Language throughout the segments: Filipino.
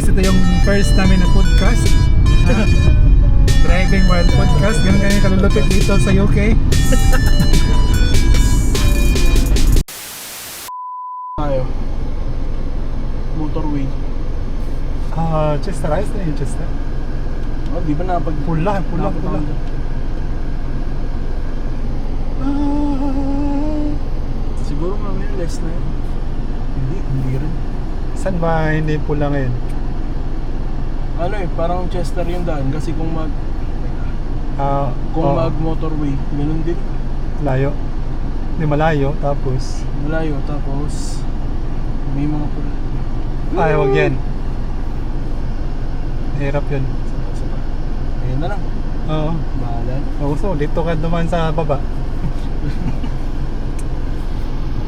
guys, ito yung first namin na podcast. Driving while podcast. Ganun kami kalulupit dito sa UK. Tayo. Motorway. Chester, ayos na yung Chester. Oh, di ba napag... Pula. Siguro mamaya less na yun. Hindi rin. Saan ba hindi pula ngayon? Ano parang Chester yung daan kasi kung mag motorway, ganun din. Layo. Hindi malayo, tapos Malayo, tapos may mga pula. ay, wag yan. Hirap yun. Ayun na lang. Oo. Bahala. So, dito ka naman sa baba.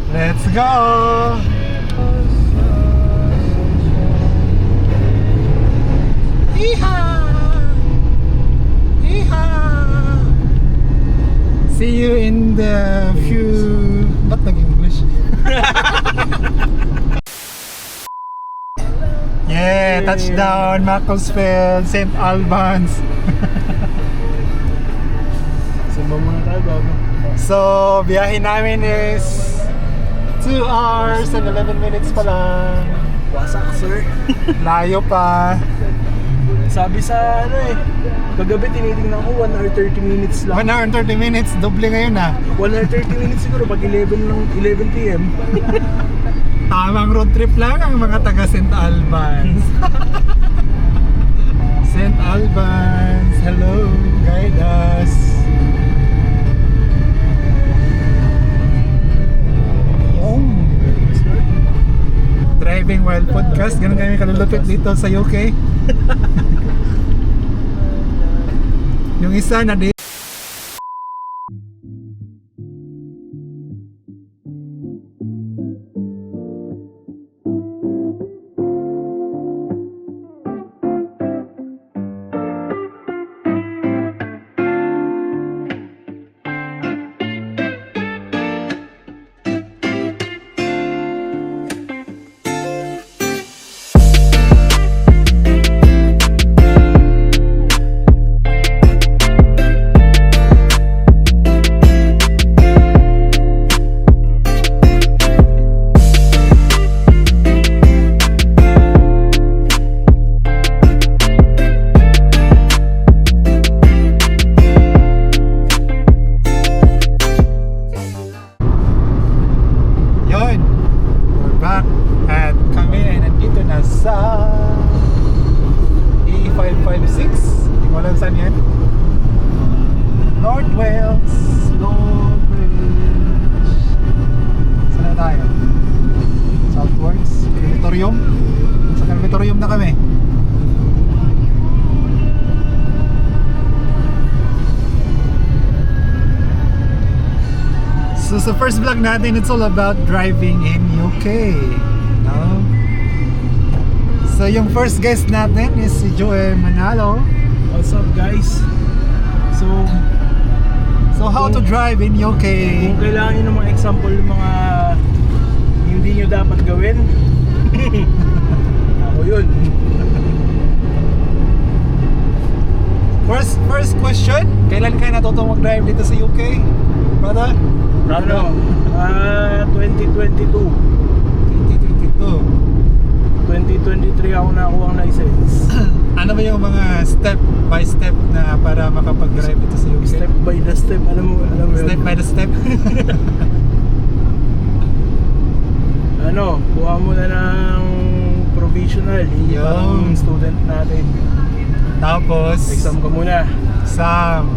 Let's go! Yeehaw! See you in the few... Ba't nag-English? Yeah, touchdown, Macclesfield, St. Albans. Samba muna tayo bago. So, biyahe namin is 2 hours and 11 minutes pa lang. Wasak, sir. Layo pa. Sabi sa kagabi tinitingnan ko 1 hour 30 minutes 1 lang. hour and 30 minutes, doble ngayon 1 hour 30 minutes siguro pag 11 PM. Tamang road trip lang ang mga taga St. Albans. St. Albans, hello, guide us. Driving while podcast, ganun kami kalulupit dito sa UK. Yung isa na di sa E556. Hindi ko alam saan yan. North Wales, North Wales. Saan na tayo? Southwards, Crematorium. Sa Crematorium na kami. So sa first vlog natin, it's all about driving in UK. No? So yung first guest natin is si Joel Manalo. What's up, guys? So how to drive in UK? Kung kailangan nyo ng mga example ng mga hindi nyo dapat gawin, ako yun. First question, kailan kayo natutong mag-drive dito sa UK? Brother? 2022. 2023 ako nakuha ang license. Ano ba yung mga step by step na para makapag-drive dito sa UK? Step by the step, alam mo yun. Step by the step. Kuha mo na ng provisional, hindi pa ng student natin. Tapos Exam ka muna. Exam.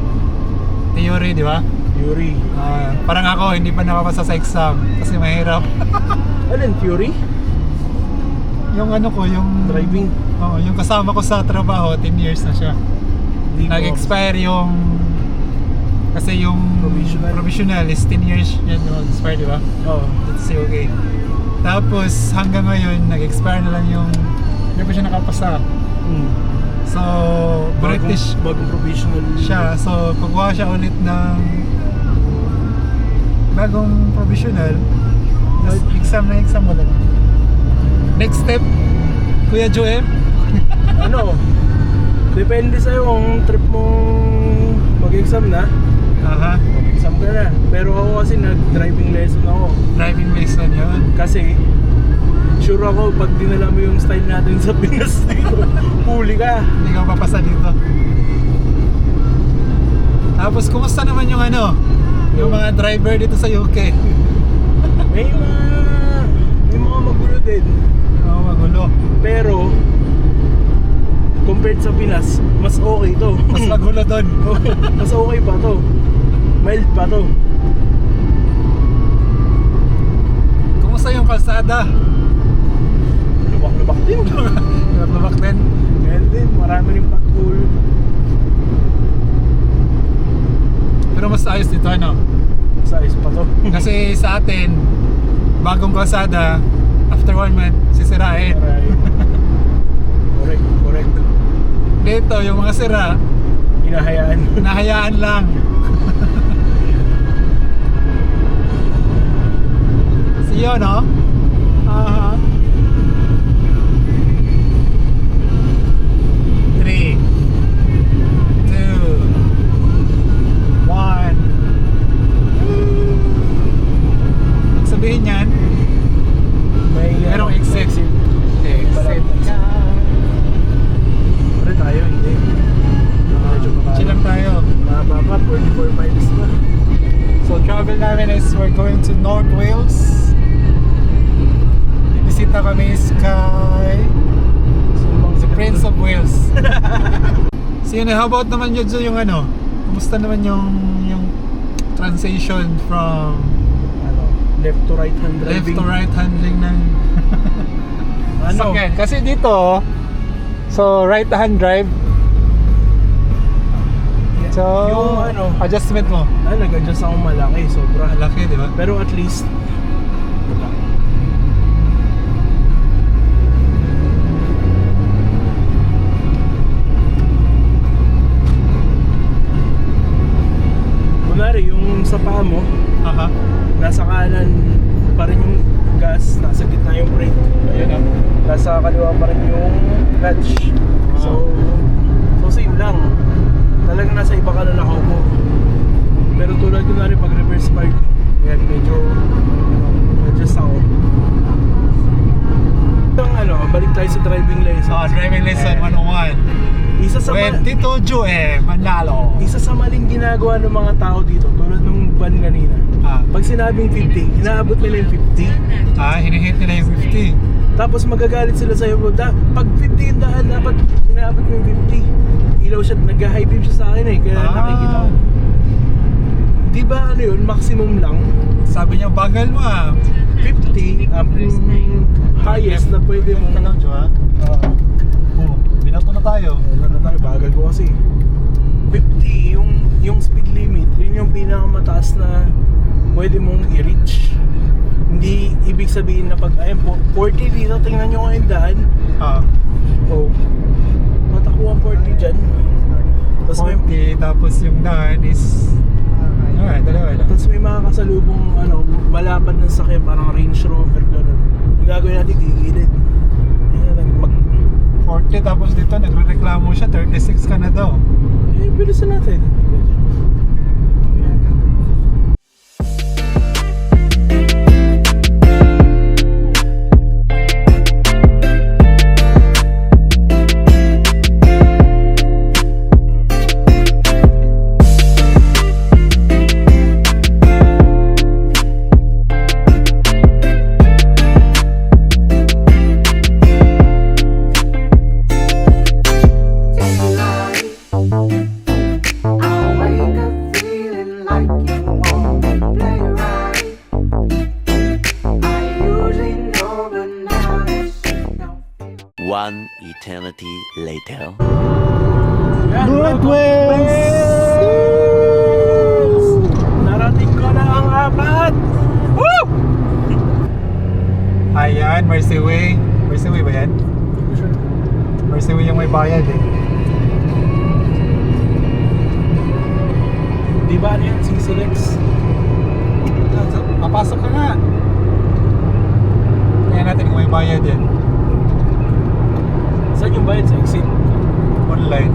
Theory, di ba? Theory. Parang ako, hindi pa nakapasa sa exam kasi mahirap. Alin, theory? Yung ano ko, yung Driving. yung kasama ko sa trabaho, 10 years na siya. Hindi Nag-expire yung kasi yung provisional is 10 years yan mag-expire, di ba? Oo. Let's say okay. Tapos hanggang ngayon nag-expire na lang yung hindi pa siya nakapasa. So British bagong provisional siya. So pagkuha siya ulit ng bagong provisional, exam na exam ulit. Next step, Kuya Joel. Ano, depende sa'yo kung trip mong mag-exam na. Aha. Mag-exam ka na. Pero ako kasi nag-driving lesson ako. Driving lesson yun. Kasi, sure ako pag dinala mo yung style natin sa Pinas dito, huli ka. Hindi ka mapapasa dito. Tapos, kumusta naman yung ano? Yung mga driver dito sa UK? May mga magulo din. Oo, magulo. Pero, compared sa Pinas, mas okay to. Mas magulo doon. Mas okay pa to. Mild pa to. Kumusta yung kalsada? Lubak-lubak din. Lubak din. Ngayon din, marami rin pothole. Pero mas ayos dito, ano? Sa ayos pa to. Kasi sa atin, bagong kalsada, after 1 month, sisirain. Correct. Dito, yung mga sira, Hinahayaan. nahayaan lang. Siyo, no? Aha. 3, 2, 1. Sabihin yan, merong exit. Exit. Pare tayo, hindi. Medyo Chill lang tayo. Mababa pa, 44 miles pa. So travel namin is we're going to North Wales. Bisita kami kay si Prince of Wales. So yun, how about naman yun yung ano? Kumusta naman yung transition from Ano, left to right hand left driving. to right handling ng Ano? sakyan? Kasi dito, so right hand drive. So, Yung ano, adjustment mo. nag-adjust ako malaki, sobra. Laki, di ba? Pero at least, wala. Kunwari, yung sa paa mo, Aha. nasa kanan pa rin yung gas, nasa gitna yung brake. Ayun na. Nasa kaliwa pa rin yung clutch. So same lang. Talagang nasa iba ka na nakaupo. Pero tulad ko na rin pag reverse park, yan medyo adjust ako. Itong balik tayo sa driving lesson. Driving lesson 101. Isa sa 22 Manalo. isa sa maling ginagawa ng mga tao dito, tulad nung van kanina. Pag sinabing 50, inaabot nila yung 50. Hinihit nila yung 50. Tapos magagalit sila sa'yo, pag 50 yung daan, dapat inaabot mo yung 50. Ilaw siya, nag-high beam siya sa akin kaya nakikita ko. Di ba yun, maximum lang? Sabi niya, bagal mo 50, highest na pwede mong... Binato na tayo. Bagal ko kasi. 50, yung speed limit, yun yung pinakamataas na pwede mong i-reach. Hindi ibig sabihin na pag, 40 dito, tingnan nyo yung daan. Matakuha 40 dyan. Tapos 40, tapos yung daan is... dalawa lang. Tapos may mga kasalubong malapad ng sakyan, parang Range Rover, gano'n. Ang gagawin natin, gigilid. 40, tapos dito nagre-reklamo siya, 36 ka na daw. Bilisan natin. One eternity later. North Wales! Narating ko na ang 4! Woo! Ayan, Mercy Way. Mercy Way ba yan? Mercy Way yung may bayad Di ba yan? CCLX? Papasok ka nga. Kaya natin kung may bayad yan. Saan yung bayad sa exit? Online.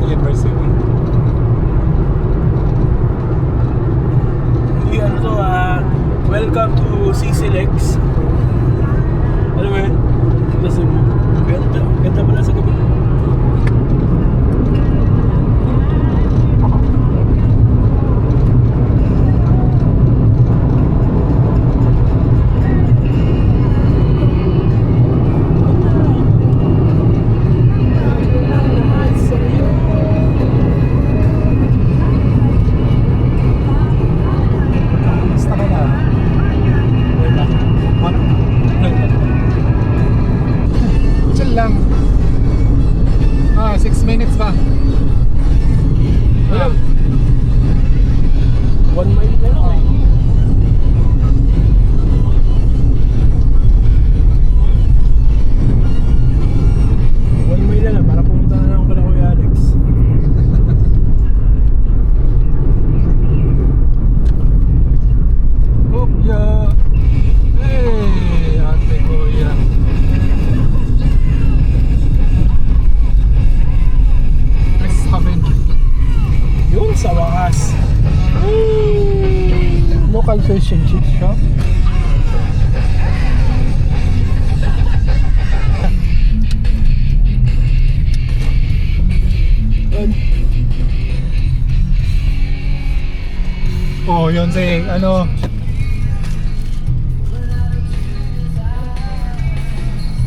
University. Hindi ano to, welcome to CCLX. Alam mo yun? Sa Cebu. Ganda pala sa gabi. Basta ka na. Chill lang. 6 minutes ba? Alam. 1 mile na lang eh. One mile na lang para pumunta na lang pala Kuya Alex. Hopya! Hey, ate kuya. Next haven. Yun sa wakas. Local fish and chips shop. Yun. Oh, yun si ano.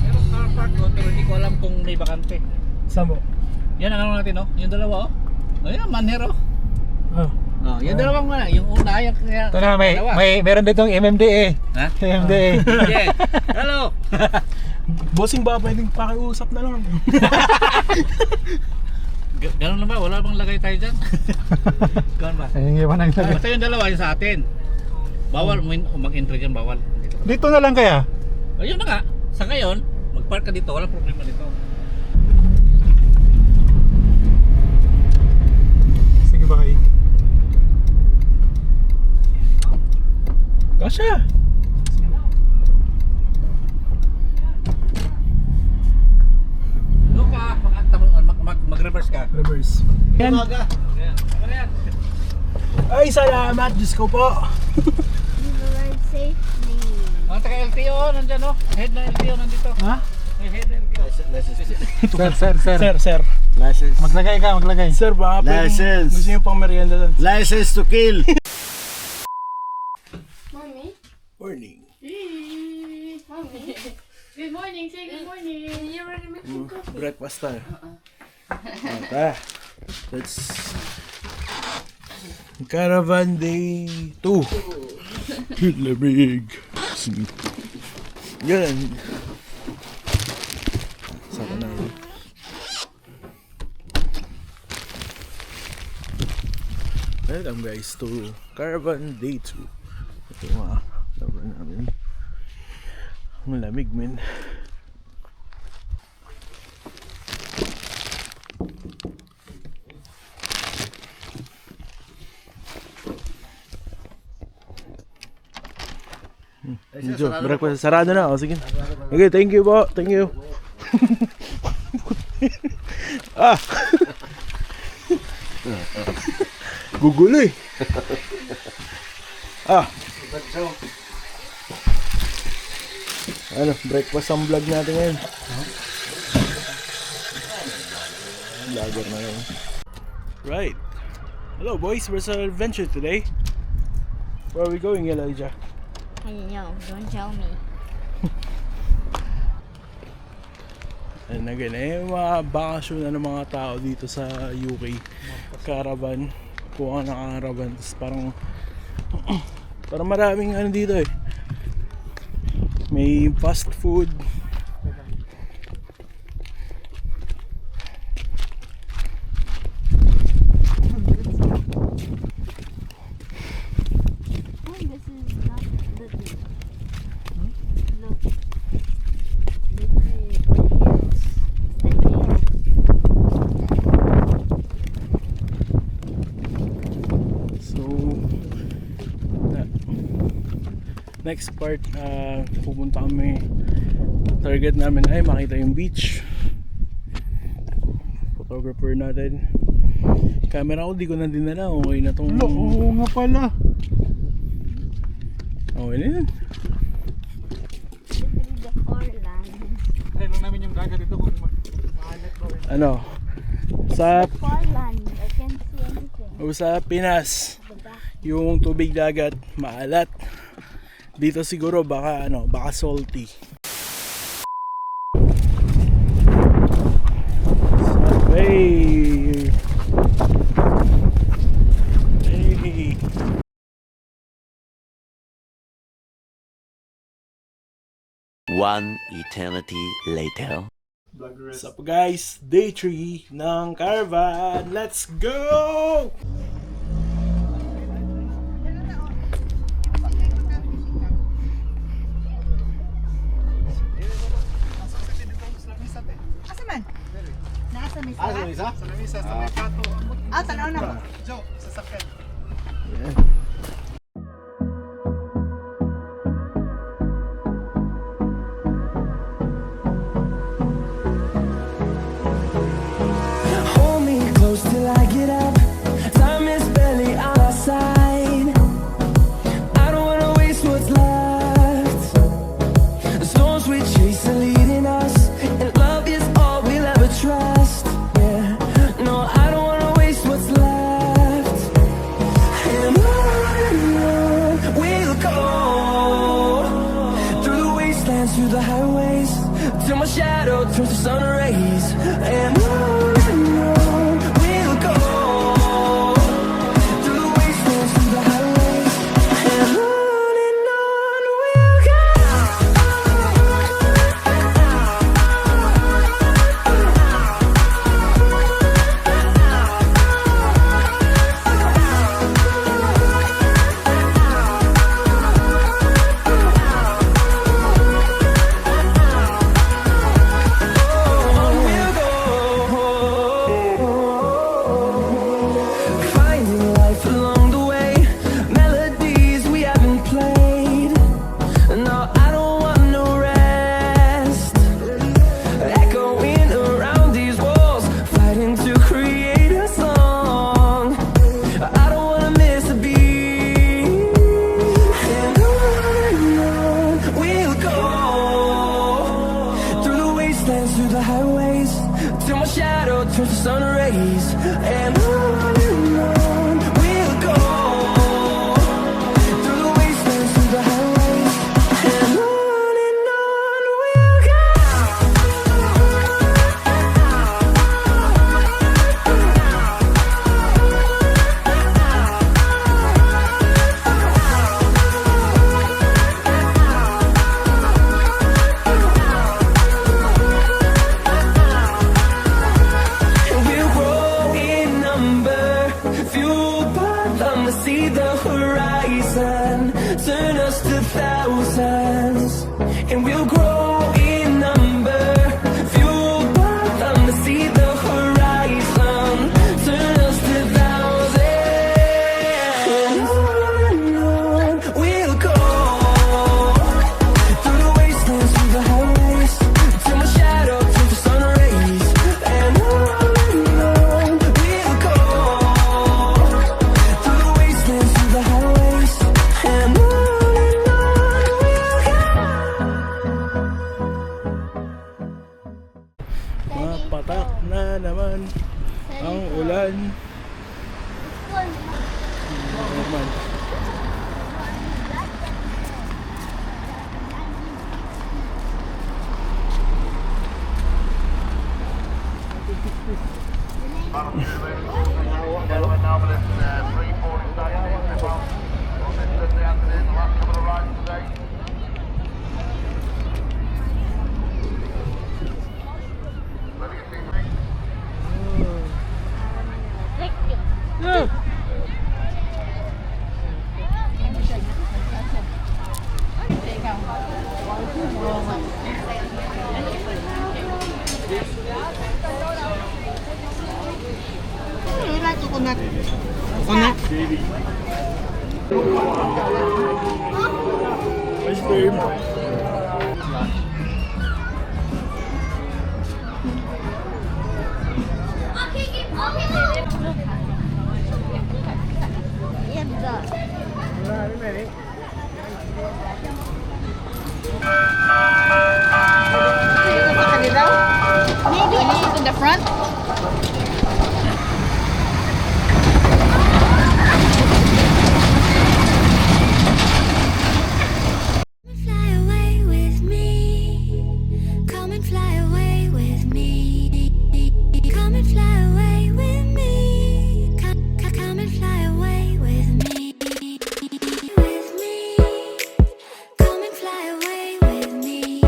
Merong car park doon pero hindi ko alam kung may bakante. Saan mo? Yan ang ano natin, no? Yung dalawa, oh. Ayun, manhero. Ah. Oh, yung dalawang nga, yung una, yung kaya. Ito na, meron ditong MMDA. Ha? MMDA. Okay. Hello. Bossing ba pwedeng pakiusap na lang? Ganun na ba? Wala bang lagay tayo dyan? Ganun ba? Ayun, iwan ang sabi. Basta yung dalawa, yung sa atin. Bawal mag-entry dyan, bawal. Dito na lang kaya? Ayun na nga. Sa ngayon, mag-park ka dito, walang problema dito. Sige, bye. Kasha! Doon ka, mag-reverse ka. Reverse. Yan. Umaga. Ayan. Ano yan? Ay, salamat! Diyos ko po! Ride safely. Mga taga-LTO, nandyan, oh. Head na LTO nandito. Ha? May head na LTO. Sir. Sir. License. Maglagay ka, maglagay. Sir, baka pwedeng License. gusto niyo pang merienda doon. License to kill. Mommy? Morning. Mommy? Good morning, say good morning. You already make some coffee. Breakfast tayo. Tara. Let's... Caravan Day 2. Lamig. Yan. Saka na yun. Welcome guys to Caravan Day 2. Ito yung mga laban namin. Ang lamig men. Medyo, breakfast. Sarado na. O, sige. Okay, thank you po. Thank you. Ah! Gugulo eh. Ah! Ano, breakfast ang vlog natin ngayon. Vlogger na yun. Right. Hello boys, where's our adventure today? Where are we going, Elijah? I don't know, don't tell me. And again, yung mga bakasyon na ng mga tao dito sa UK. Caravan. Kuha ng caravan. Tapos parang maraming ano dito eh. May fast food. Oh, this is not the thing. Look. The hills. The hills. next part, pupunta kami. Target namin ay makita yung beach. Photographer natin. Camera ko di ko na dinala. Okay na tong... Oo nga pala. Okay na yun. Try lang namin yung dagat dito kung maalat ba. Ano? Sa Portland, I can't see anything. sa Pinas, yung tubig dagat maalat. Dito siguro baka baka salty. Hey. Hey. One eternity later. What's up guys? Day 3 ng caravan. Let's go! Asa man? Nasa may Ah, sala? sa isa? Sa lamisa, sa may pato. Ah, tanaw na mo. Joe, sa sakyan. Hold me close till I get up. Time is barely on our side. I don't wanna waste what's left. The storms we chase are leading us, and love is all we'll ever trust. Yeah, no, I don't wanna waste what's left. And on we'll go, through the wastelands, through the highways, till my shadow turns to sun rays. And on we'll go, through the wastelands, through the highways, and on we'll go. Finding life along the way, melodies we haven't played. No, I don't want no rest. Echoing around these walls, fighting to create a song. I don't wanna miss a beat. And on we'll go, through the wastelands, through the highways, till my shadow turns to sun rays. And on we'll go, through the wastelands, through the highways, and on we'll go. We'll grow in number, fueled by them to see the horizon, turn us to thousands. And we'll grow in number, fueled by them to see the horizon, turn us to thousands. And on we'll go, through the wastelands, through the highways, till my shadow turns to sun rays. And on we'll go, through the wastelands, through the highways, and on we'll go. Patak na naman ang ulan. Naman. Coconut. Ice cream. Maybe in the front. Fly away with me. Come and fly away with me. Come and fly away with me. Come and fly away with me. With me. Come and fly away with me.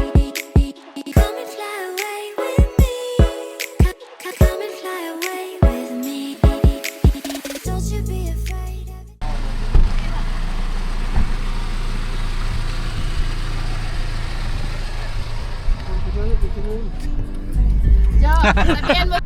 Come and fly away with me. Come and fly away with me. Don't you be afraid of it. Jo, sabihan mo.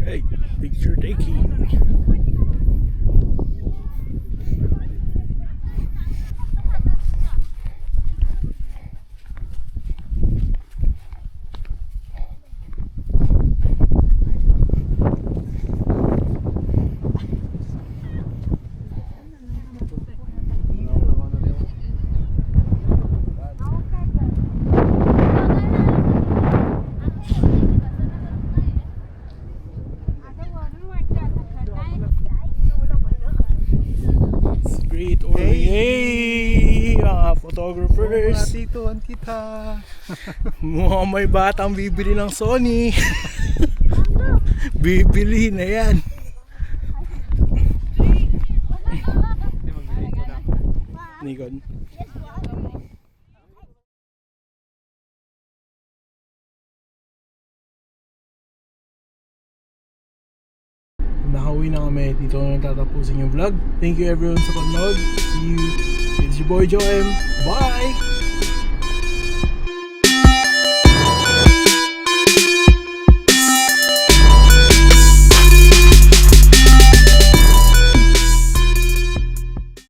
Hey, picture taking. Great or yay! Mga photographers. Tito, ang tita. Mukhang may batang bibili ng Sony. Bibili na yan. Nikon. Nakauwi na kami. Dito na tatapusin yung vlog. Thank you everyone sa panood. See you. It's your boy Joem. Bye!